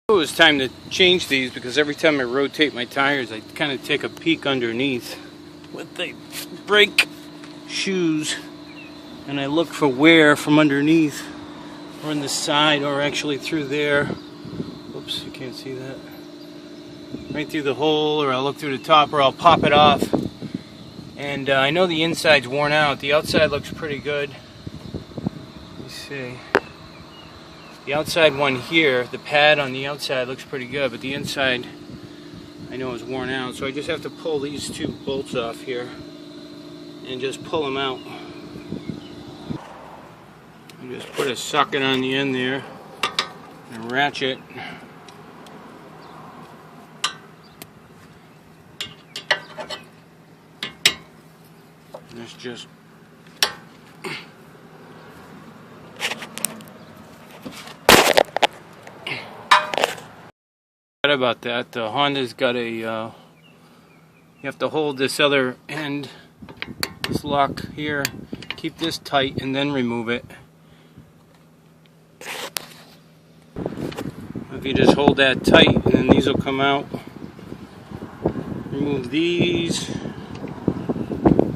It was time to change these because every time I rotate my tires I kind of take a peek underneath with the brake shoes and I look for wear from underneath or in the side or actually through there. Whoops, you can't see that. Right through the hole, or I'll look through the top, or I'll pop it off. And I know the inside's worn out. The outside looks pretty good. Let me see. The outside one here, the pad on the outside looks pretty good, but the inside I know is worn out. So I just have to pull these two bolts off here and just pull them out. And just put a socket on the end there and ratchet. And it's just about that. The Honda's got a you have to hold this other end, this lock here, keep this tight and then remove it. If you just hold that tight and then these will come out. Remove these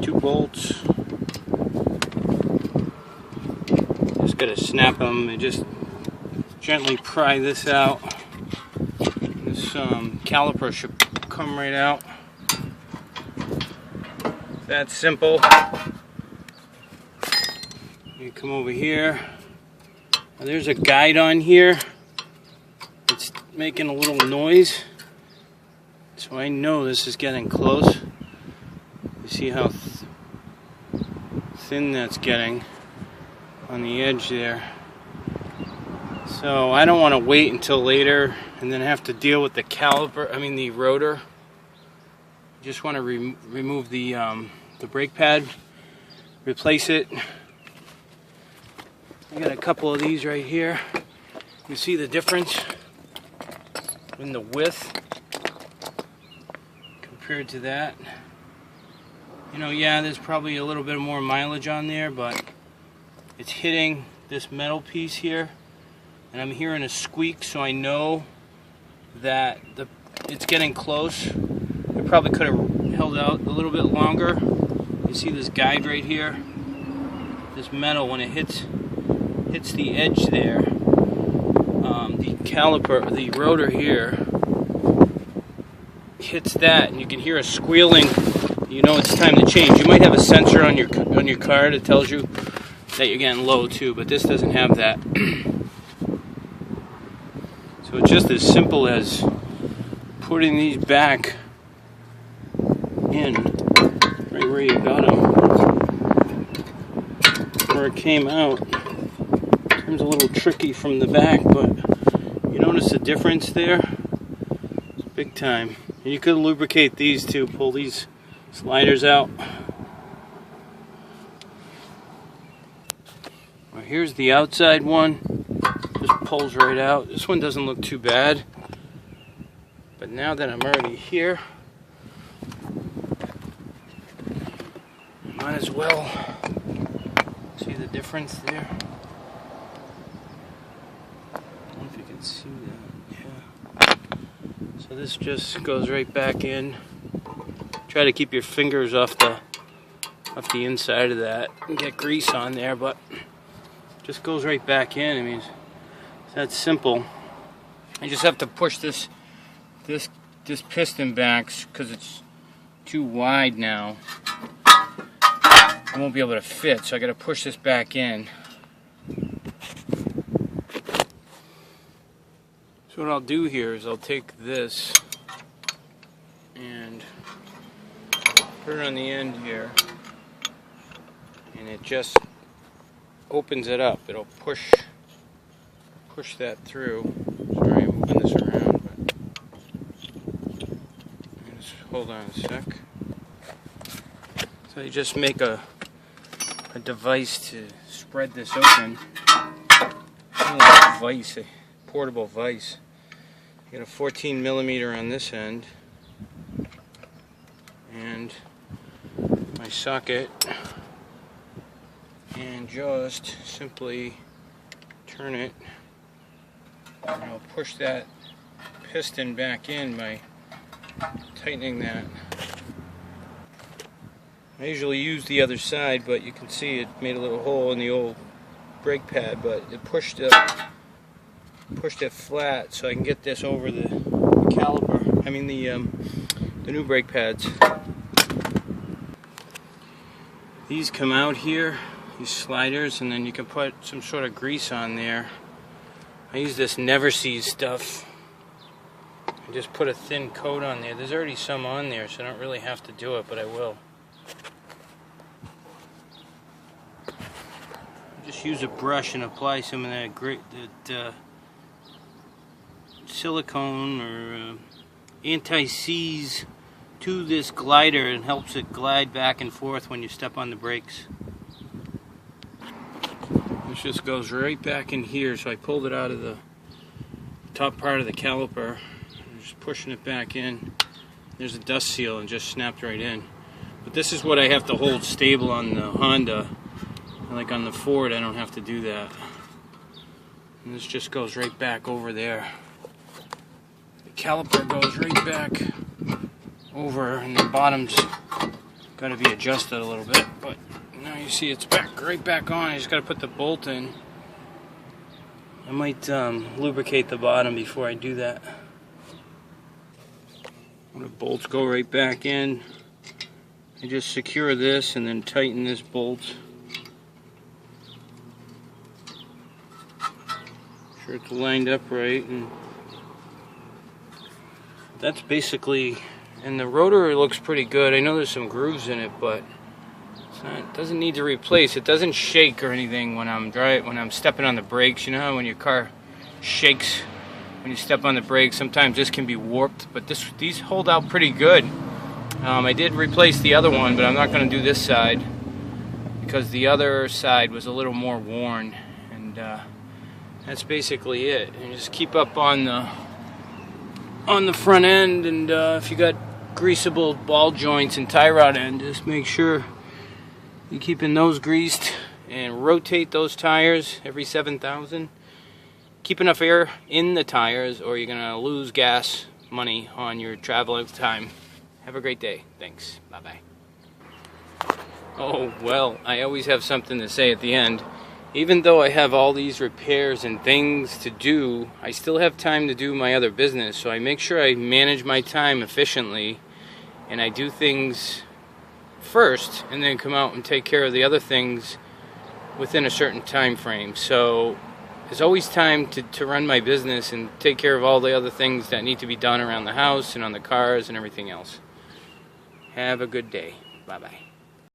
two bolts. Just gotta snap them and just gently pry this out. This caliper should come right out. That's simple. You come over here. Now there's a guide on here. It's making a little noise. So I know this is getting close. You see how thin that's getting on the edge there. So I don't want to wait until later and then have to deal with the the rotor. Just want to remove the brake pad, replace it. I got a couple of these right here. You see the difference in the width compared to that. You know, yeah, there's probably a little bit more mileage on there, but it's hitting this metal piece here. And I'm hearing a squeak, so I know that it's getting close. I probably could have held out a little bit longer. You see this guide right here? This metal, when it hits the edge there, the caliper, the rotor here, hits that, and you can hear a squealing. You know it's time to change. You might have a sensor on your car that tells you that you're getting low too, but this doesn't have that. So it's just as simple as putting these back in right where you got them, where it came out. It's a little tricky from the back, but you notice the difference there? It's big time. And you could lubricate these too, pull these sliders out. Well, here's the outside one. Just pulls right out. This one doesn't look too bad. But now that I'm already here, might as well see the difference there. I don't know if you can see that. Yeah. So this just goes right back in. Try to keep your fingers off the inside of that and get grease on there, but just goes right back in. I mean, it's that simple. I just have to push this piston back because it's too wide now. I won't be able to fit, so I got to push this back in. So what I'll do here is I'll take this and put it on the end here, and it just opens it up. It'll push that through. Sorry, I'm moving this around, but just hold on a sec. So you just make a device to spread this open. A vise, a portable vise. You got a 14 millimeter on this end, and my socket, and just simply turn it, and I'll push that piston back in by tightening that. I usually use the other side, but you can see it made a little hole in the old brake pad, but it pushed it flat so I can get this over the caliper. I mean the new brake pads. These come out here, these sliders, and then you can put some sort of grease on there. I use this Never Sees stuff. I just put a thin coat on there. There's already some on there, so I don't really have to do it, but I will. Just use a brush and apply some of that silicone or anti-seize to this glider, and helps it glide back and forth when you step on the brakes. This just goes right back in here, so I pulled it out of the top part of the caliper. I'm just pushing it back in. There's a dust seal and just snapped right in. But this is what I have to hold stable on the Honda. Like on the Ford, I don't have to do that. And this just goes right back over there. The caliper goes right back over, and the bottom's got to be adjusted a little bit, but now you see it's right back on. I just got to put the bolt in. I might lubricate the bottom before I do that. When the bolts go right back in, I just secure this and then tighten this bolt. Sure it's lined up right, and that's basically. And the rotor looks pretty good. I know there's some grooves in it, but it doesn't need to replace. It doesn't shake or anything when I'm stepping on the brakes. You know how when your car shakes when you step on the brakes? Sometimes this can be warped, but these hold out pretty good. I did replace the other one, but I'm not going to do this side because the other side was a little more worn, and that's basically it. And just keep up on the front end, and if you got greasable ball joints and tie rod end, just make sure you're keeping those greased, and rotate those tires every 7,000. Keep enough air in the tires or you're gonna lose gas money on your travel time. Have a great day. Thanks. Bye-bye. Oh, well, I always have something to say at the end. Even though I have all these repairs and things to do, I still have time to do my other business. So I make sure I manage my time efficiently, and I do things first and then come out and take care of the other things within a certain time frame. So there's always time to run my business and take care of all the other things that need to be done around the house and on the cars and everything else. Have a good day. Bye-bye.